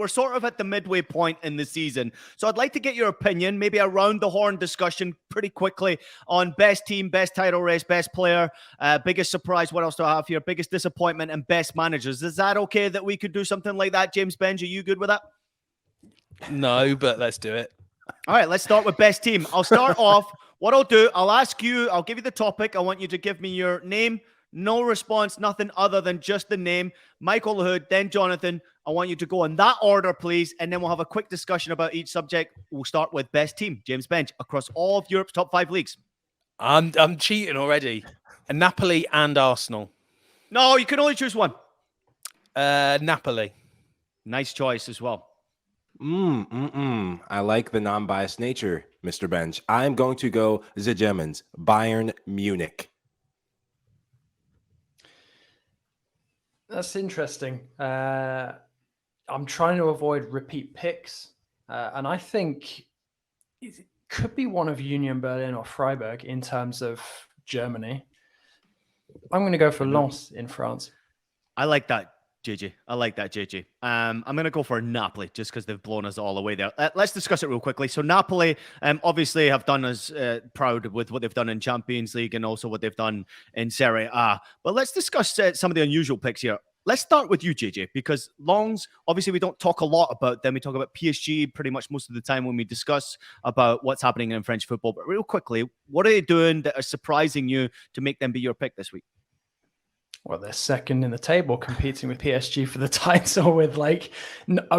we're sort of at the midway point in the season. So I'd like to get your opinion, maybe a round the horn discussion pretty quickly on best team, best title race, best player, biggest surprise. What else do I have here? Biggest disappointment and best managers. Is that okay that we could do something like that? James Benj, are you good with that? No, but let's do it. All right, let's start with best team. I'll start off. What I'll do, I'll give you the topic. I want you to give me your name, no response, nothing other than just the name. Michael Lahoud, then Jonathan. I want you to go in that order, please, and then we'll have a quick discussion about each subject. We'll start with best team, James Bench, across all of Europe's top 5 leagues. I'm cheating already. Napoli and Arsenal. No, you can only choose one. Napoli. Nice choice as well. I like the non-biased nature, Mr. Bench. I'm going to go the Germans, Bayern Munich. That's interesting. I'm trying to avoid repeat picks, and I think it could be one of Union Berlin or Freiburg in terms of Germany. I'm going to go for Lens in France. I like that, JJ. I'm going to go for Napoli just because they've blown us all away there. Let's discuss it real quickly. So Napoli obviously have done us proud with what they've done in Champions League and also what they've done in Serie A. But let's discuss some of the unusual picks here. Let's start with you, JJ, because Lens, obviously we don't talk a lot about them. We talk about PSG pretty much most of the time when we discuss about what's happening in French football. But real quickly, what are they doing that are surprising you to make them be your pick this week? Well, they're second in the table, competing with PSG for the title with I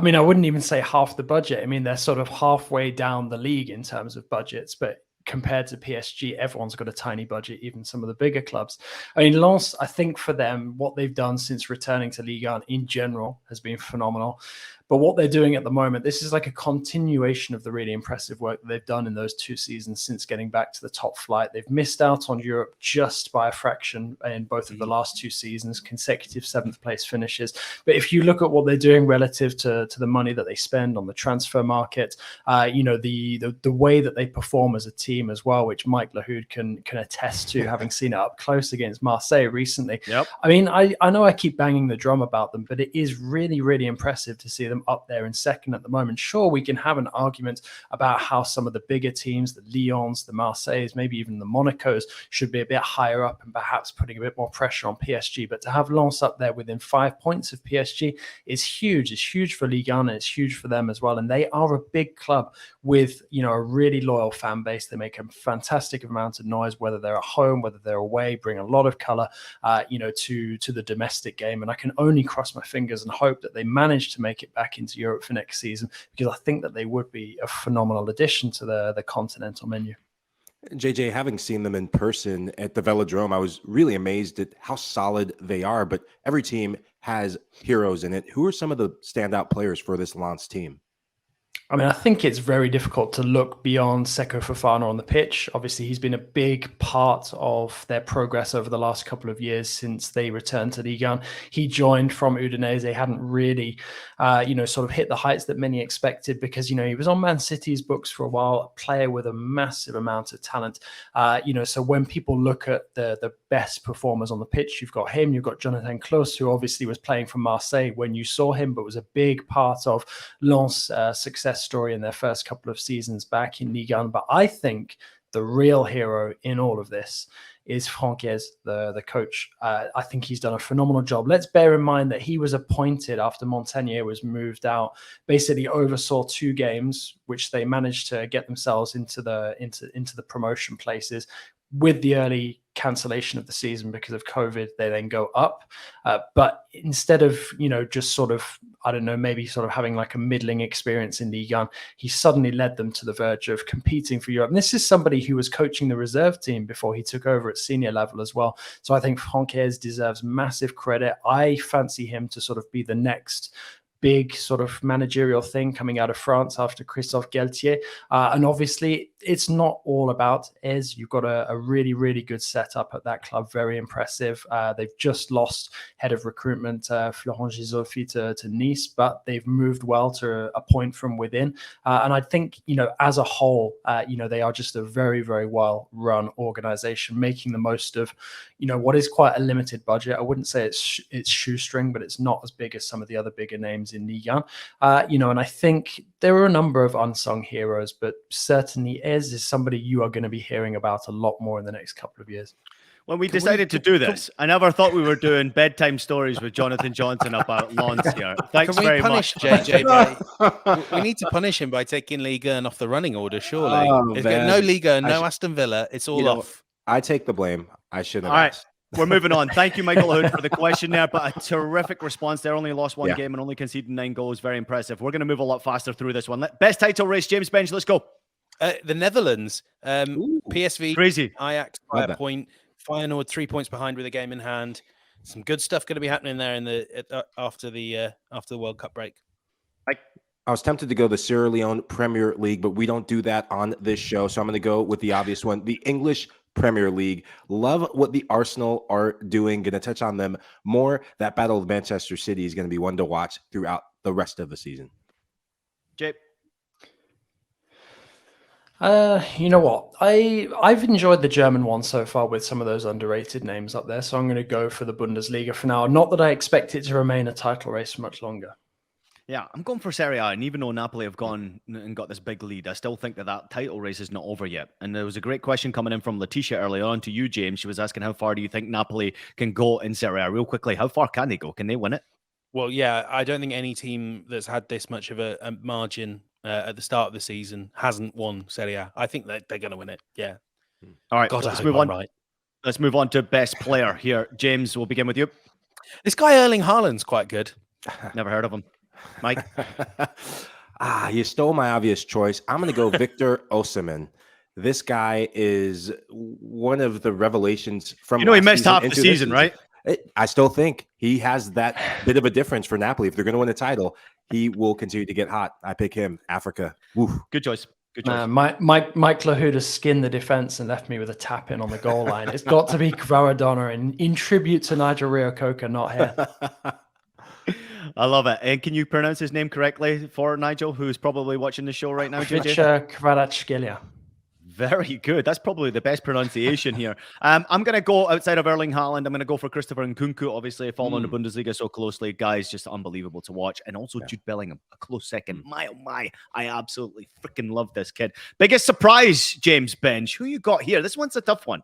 wouldn't even say half the budget. I mean, they're sort of halfway down the league in terms of budgets, but compared to PSG, everyone's got a tiny budget, even some of the bigger clubs. I mean, Lens, I think for them, what they've done since returning to Ligue 1 in general has been phenomenal. But what they're doing at the moment, this is like a continuation of the really impressive work that they've done in those 2 seasons since getting back to the top flight. They've missed out on Europe just by a fraction in both of the last 2 seasons, consecutive 7th place finishes. But if you look at what they're doing relative to the money that they spend on the transfer market, the way that they perform as a team as well, which Mike Lahoud can attest to, having seen it up close against Marseille recently. Yep. I mean, I know I keep banging the drum about them, but it is really, really impressive to see them up there in second at the moment. Sure, we can have an argument about how some of the bigger teams, the Lyons, the Marseilles, maybe even the Monacos, should be a bit higher up and perhaps putting a bit more pressure on PSG. But to have Lens up there within 5 points of PSG is huge. It's huge for Ligue 1 and it's huge for them as well. And they are a big club with, a really loyal fan base. They make a fantastic amount of noise, whether they're at home, whether they're away, bring a lot of color, to the domestic game. And I can only cross my fingers and hope that they manage to make it back into Europe for next season, because I think that they would be a phenomenal addition to the continental menu. JJ, having seen them in person at the Velodrome, I was really amazed at how solid they are, but every team has heroes in it. Who are some of the standout players for this Lens team? I mean, I think it's very difficult to look beyond Seko Fofana on the pitch. Obviously, he's been a big part of their progress over the last couple of years since they returned to Ligue 1. He joined from Udinese. They hadn't really, sort of hit the heights that many expected because, he was on Man City's books for a while, a player with a massive amount of talent. So when people look at the best performers on the pitch, you've got him, you've got Jonathan Klaus, who obviously was playing for Marseille when you saw him, but was a big part of Lens' success story in their first couple of seasons back in Ligue 1. But I think the real hero in all of this is Francaise, the coach. I think he's done a phenomenal job. Let's bear in mind that he was appointed after Montagnier was moved out, basically oversaw 2 games, which they managed to get themselves into the promotion places. With the early cancellation of the season because of COVID, they then go up. But instead of, just sort of, maybe sort of having like a middling experience in Ligue 1, he suddenly led them to the verge of competing for Europe. And this is somebody who was coaching the reserve team before he took over at senior level as well. So I think Francaise deserves massive credit. I fancy him to sort of be the next big sort of managerial thing coming out of France after Christophe Galtier. And obviously, it's not all about Ez. You've got a really, really good setup at that club. Very impressive. They've just lost head of recruitment, Florent Gisolfi, to Nice, but they've moved well to a point from within. And I think, as a whole, they are just a very, very well-run organization, making the most of, what is quite a limited budget. I wouldn't say it's shoestring, but it's not as big as some of the other bigger names games in Ligue 1. And I think there are a number of unsung heroes, but certainly Ez is somebody you are going to be hearing about a lot more in the next couple of years. When we decided to do this, I never thought we were doing bedtime stories with Jonathan Johnson about lawns here. Thanks Can we very punish much. JJ we need to punish him by taking Ligue 1 off the running order, surely. If no Ligue 1, no Aston Villa, it's all off. I take the blame. I shouldn't have All right. asked. We're moving on. Thank you, Michael Hood, for the question there, but a terrific response there. Only lost one game and only conceded 9 goals. Very impressive. We're going to move a lot faster through this one. Best title race, James Bench. Let's go. The Netherlands. PSV. Crazy. Ajax by a point. Feyenoord 3 points behind with a game in hand. Some good stuff going to be happening there after the World Cup break. I was tempted to go the Sierra Leone Premier League, but we don't do that on this show. So I'm going to go with the obvious one, the English Premier League. Love what the Arsenal are doing. Going to touch on them more. That Battle of Manchester City is going to be one to watch throughout the rest of the season. Jay. You know what? I've enjoyed the German one so far with some of those underrated names up there. So I'm going to go for the Bundesliga for now. Not that I expect it to remain a title race for much longer. Yeah, I'm going for Serie A, and even though Napoli have gone and got this big lead, I still think that title race is not over yet. And there was a great question coming in from Letitia earlier on to you, James. She was asking, how far do you think Napoli can go in Serie A? Real quickly, how far can they go? Can they win it? Well, yeah, I don't think any team that's had this much of a margin at the start of the season hasn't won Serie A. I think that they're going to win it. Yeah. All right, God, let's move on. Right. Let's move on to best player here. James, we'll begin with you. This guy Erling Haaland's quite good. Never heard of him. Mike? You stole my obvious choice. I'm going to go Victor Osimhen. This guy is one of the revelations from he missed half the season, right? I still think he has that bit of a difference for Napoli. If they're going to win a title, he will continue to get hot. I pick him. Africa. Woo. Good choice. Good choice. Mike Lahoud has skinned the defense and left me with a tap in on the goal line. It's got to be Kvaradona in tribute to Nigel Reo-Coker, not here. I love it. And can you pronounce his name correctly for Nigel, who's probably watching the show right now, JJ? Kvaratskhelia. Very good. That's probably the best pronunciation here. I'm going to go outside of Erling Haaland. I'm going to go for Christopher Nkunku, obviously, following the Bundesliga so closely. Guys, just unbelievable to watch. And also Jude Bellingham, a close second. My, oh my, I absolutely freaking love this kid. Biggest surprise, James Bench. Who you got here? This one's a tough one.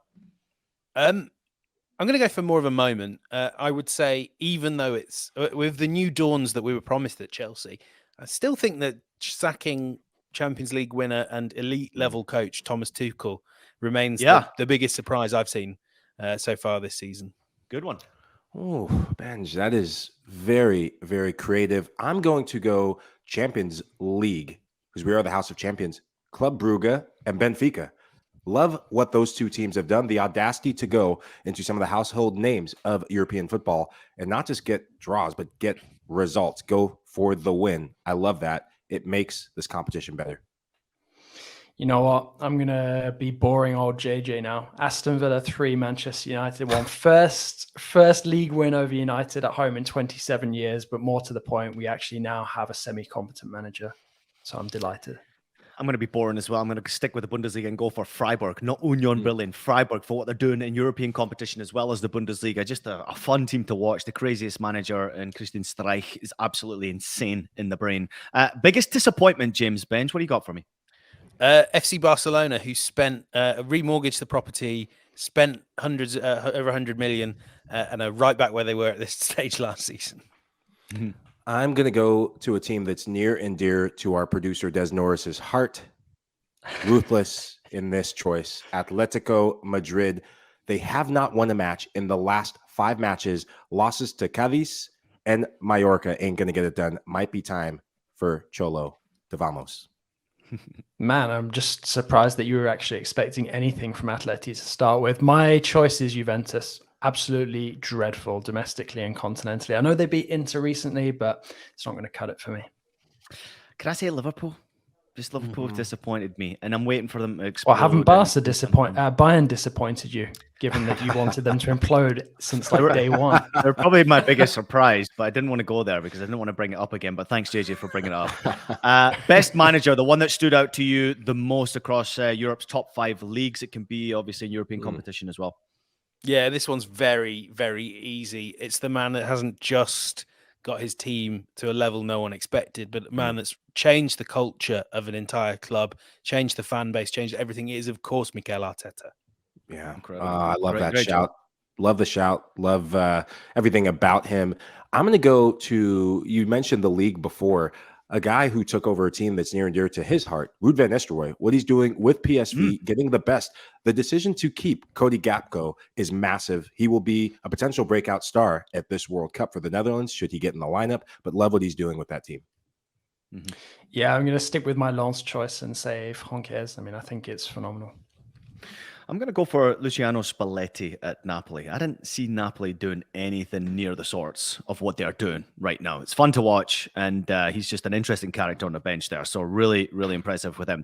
I'm going to go for more of a moment. I would say, even though it's with the new dawns that we were promised at Chelsea, I still think that sacking Champions League winner and elite level coach Thomas Tuchel remains the biggest surprise I've seen so far this season. Good one. Oh, Benj, that is very, very creative. I'm going to go Champions League because we are the House of Champions. Club Brugge and Benfica. Love what those two teams have done. The audacity to go into some of the household names of European football and not just get draws, but get results. Go for the win. I love that. It makes this competition better. You know what? I'm going to be boring old JJ now. Aston Villa 3, Manchester United 1. First league win over United at home in 27 years, but more to the point, we actually now have a semi-competent manager. So I'm delighted. I'm going to be boring as well. I'm going to stick with the Bundesliga and go for Freiburg, not Union Berlin. Freiburg for what they're doing in European competition as well as the Bundesliga. Just a fun team to watch. The craziest manager, and Christian Streich is absolutely insane in the brain. Biggest disappointment, James Bench. What do you got for me? FC Barcelona, who spent remortgaged the property, spent over 100 million, and are right back where they were at this stage last season. I'm going to go to a team that's near and dear to our producer, Des Norris's heart. Ruthless in this choice. Atletico Madrid. They have not won a match in the last 5 matches. Losses to Cadiz and Mallorca ain't going to get it done. Might be time for Cholo to vamos. Man, I'm just surprised that you were actually expecting anything from Atleti to start with. My choice is Juventus. Absolutely dreadful domestically and continentally. I know they beat Inter recently, but it's not going to cut it for me. Can I say Liverpool? Just Liverpool disappointed me, and I'm waiting for them to explode. Well, haven't Bayern disappointed you, given that you wanted them to implode since like day one? They're probably my biggest surprise, but I didn't want to go there because I didn't want to bring it up again. But thanks, JJ, for bringing it up. Best manager, the one that stood out to you the most across Europe's top 5 leagues. It can be obviously in European competition as well. Yeah, this one's very, very easy. It's the man that hasn't just got his team to a level no one expected, but a man that's changed the culture of an entire club, changed the fan base, changed everything, is, of course, Mikel Arteta. Yeah, Incredible. I love Great- that great shout. job. Love the shout. Love everything about him. I'm going to go to, you mentioned the league before, a guy who took over a team that's near and dear to his heart, Ruud van Nistelrooy. What he's doing with PSV, getting the best. The decision to keep Cody Gakpo is massive. He will be a potential breakout star at this World Cup for the Netherlands, should he get in the lineup. But love what he's doing with that team. Yeah, I'm going to stick with my last choice and say Francaise. I mean, I think it's phenomenal. I'm going to go for Luciano Spalletti at Napoli. I didn't see Napoli doing anything near the sorts of what they're doing right now. It's fun to watch, and he's just an interesting character on the bench there. So really, really impressive with him.